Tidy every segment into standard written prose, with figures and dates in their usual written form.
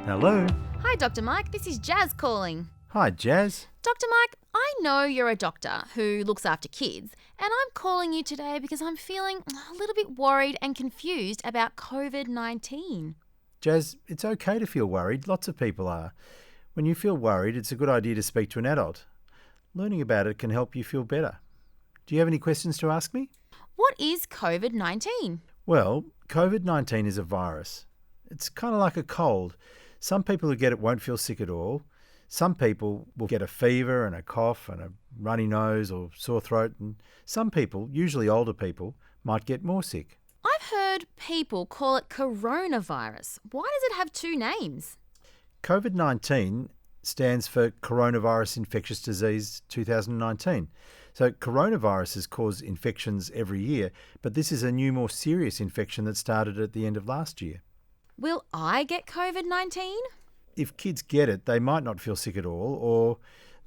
Hello. Hi, Dr Mike. This is Jazz calling. Hi, Jazz. Dr Mike, I know you're a doctor who looks after kids, and I'm calling you today because I'm feeling a little bit worried and confused about COVID-19. Jazz, it's okay to feel worried. Lots of people are. When you feel worried, it's a good idea to speak to an adult. Learning about it can help you feel better. Do you have any questions to ask me? What is COVID-19? Well, COVID-19 is a virus. It's kind of like a cold. Some people who get it won't feel sick at all. Some people will get a fever and a cough and a runny nose or sore throat. And some people, usually older people, might get more sick. I've heard people call it coronavirus. Why does it have two names? COVID-19 stands for Coronavirus Infectious Disease 2019. So coronaviruses cause infections every year, but this is a new, more serious infection that started at the end of last year. Will I get COVID-19? If kids get it, they might not feel sick at all, or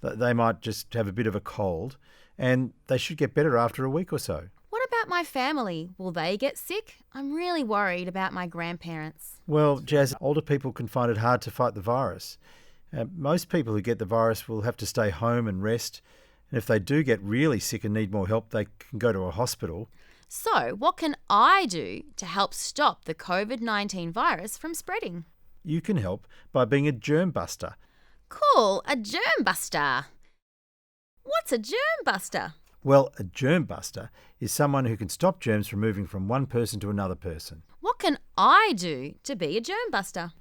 they might just have a bit of a cold, and they should get better after a week or so. What about my family? Will they get sick? I'm really worried about my grandparents. Well, Jazz, older people can find it hard to fight the virus. Most people who get the virus will have to stay home and rest, and if they do get really sick and need more help, they can go to a hospital. So, what can I do to help stop the COVID-19 virus from spreading? You can help by being a germ buster. Cool, a germ buster. What's a germ buster? Well, a germ buster is someone who can stop germs from moving from one person to another person. What can I do to be a germ buster?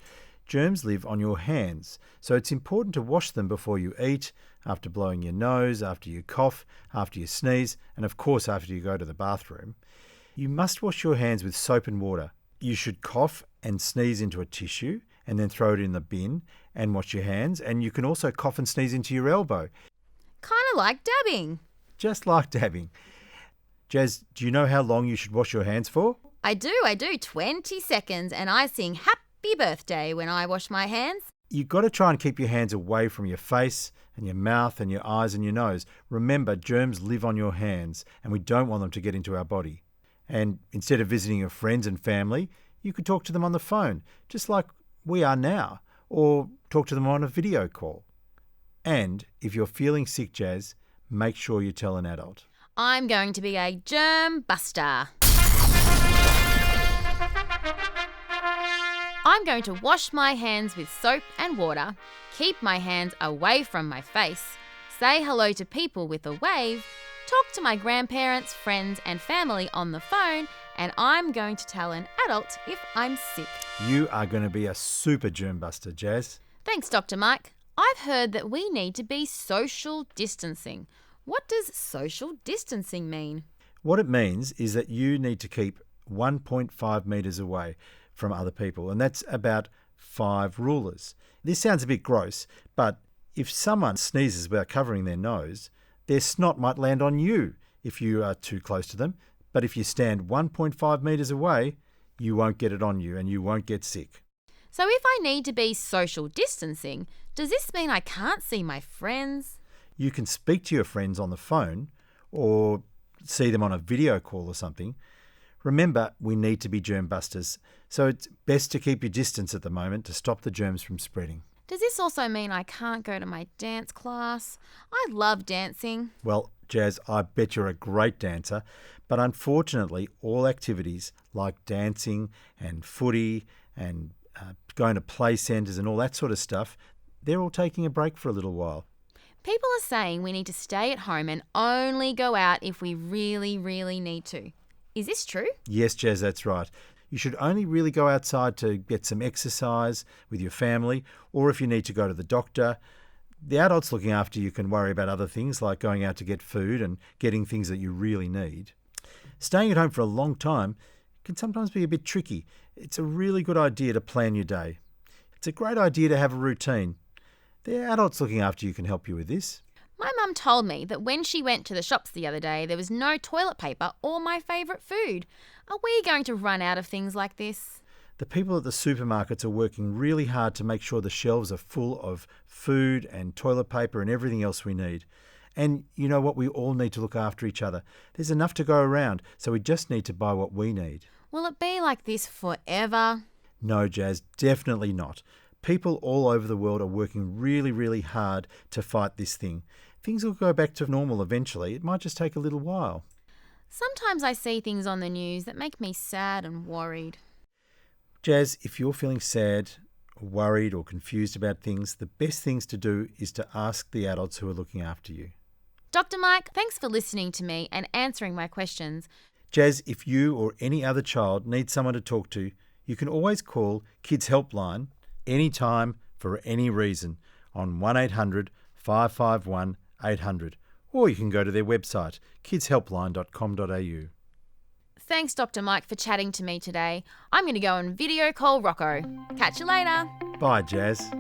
Germs live on your hands, so it's important to wash them before you eat, after blowing your nose, after you cough, after you sneeze, and of course after you go to the bathroom. You must wash your hands with soap and water. You should cough and sneeze into a tissue and then throw it in the bin and wash your hands, and you can also cough and sneeze into your elbow. Kind of like dabbing. Just like dabbing. Jazz, do you know how long you should wash your hands for? I do. 20 seconds, and I sing happy birthday when I wash my hands. You've got to try and keep your hands away from your face and your mouth and your eyes and your nose. Remember, germs live on your hands, and we don't want them to get into our body. And instead of visiting your friends and family, you could talk to them on the phone, just like we are now, or talk to them on a video call. And if you're feeling sick, Jazz, make sure you tell an adult. I'm going to be a germ buster. I'm going to wash my hands with soap and water, keep my hands away from my face, say hello to people with a wave, talk to my grandparents, friends and family on the phone, and I'm going to tell an adult if I'm sick. You are going to be a super germ buster, Jazz. Thanks, Dr. Mike. I've heard that we need to be social distancing. What does social distancing mean? What it means is that you need to keep 1.5 metres away from other people, and that's about 5 rulers. This sounds a bit gross, but if someone sneezes without covering their nose, their snot might land on you if you are too close to them. But if you stand 1.5 metres away, you won't get it on you and you won't get sick. So if I need to be social distancing, does this mean I can't see my friends? You can speak to your friends on the phone or see them on a video call or something. Remember, we need to be germ busters, so it's best to keep your distance at the moment to stop the germs from spreading. Does this also mean I can't go to my dance class? I love dancing. Well, Jazz, I bet you're a great dancer, but unfortunately all activities like dancing and footy and going to play centres and all that sort of stuff, they're all taking a break for a little while. People are saying we need to stay at home and only go out if we really, really need to. Is this true? Yes, Jazz, that's right. You should only really go outside to get some exercise with your family, or if you need to go to the doctor. The adults looking after you can worry about other things like going out to get food and getting things that you really need. Staying at home for a long time can sometimes be a bit tricky. It's a really good idea to plan your day. It's a great idea to have a routine. The adults looking after you can help you with this. My mum told me that when she went to the shops the other day, there was no toilet paper or my favourite food. Are we going to run out of things like this? The people at the supermarkets are working really hard to make sure the shelves are full of food and toilet paper and everything else we need. And you know what? We all need to look after each other. There's enough to go around, so we just need to buy what we need. Will it be like this forever? No, Jazz, definitely not. People all over the world are working really, really hard to fight this thing. Things will go back to normal eventually. It might just take a little while. Sometimes I see things on the news that make me sad and worried. Jazz, if you're feeling sad, worried or confused about things, the best things to do is to ask the adults who are looking after you. Dr. Mike, thanks for listening to me and answering my questions. Jazz, if you or any other child needs someone to talk to, you can always call Kids Helpline anytime for any reason on 1800 551 800, or you can go to their website kidshelpline.com.au. Thanks, Dr. Mike, for chatting to me today. I'm going to go and video call Rocco. Catch you later. Bye, Jazz.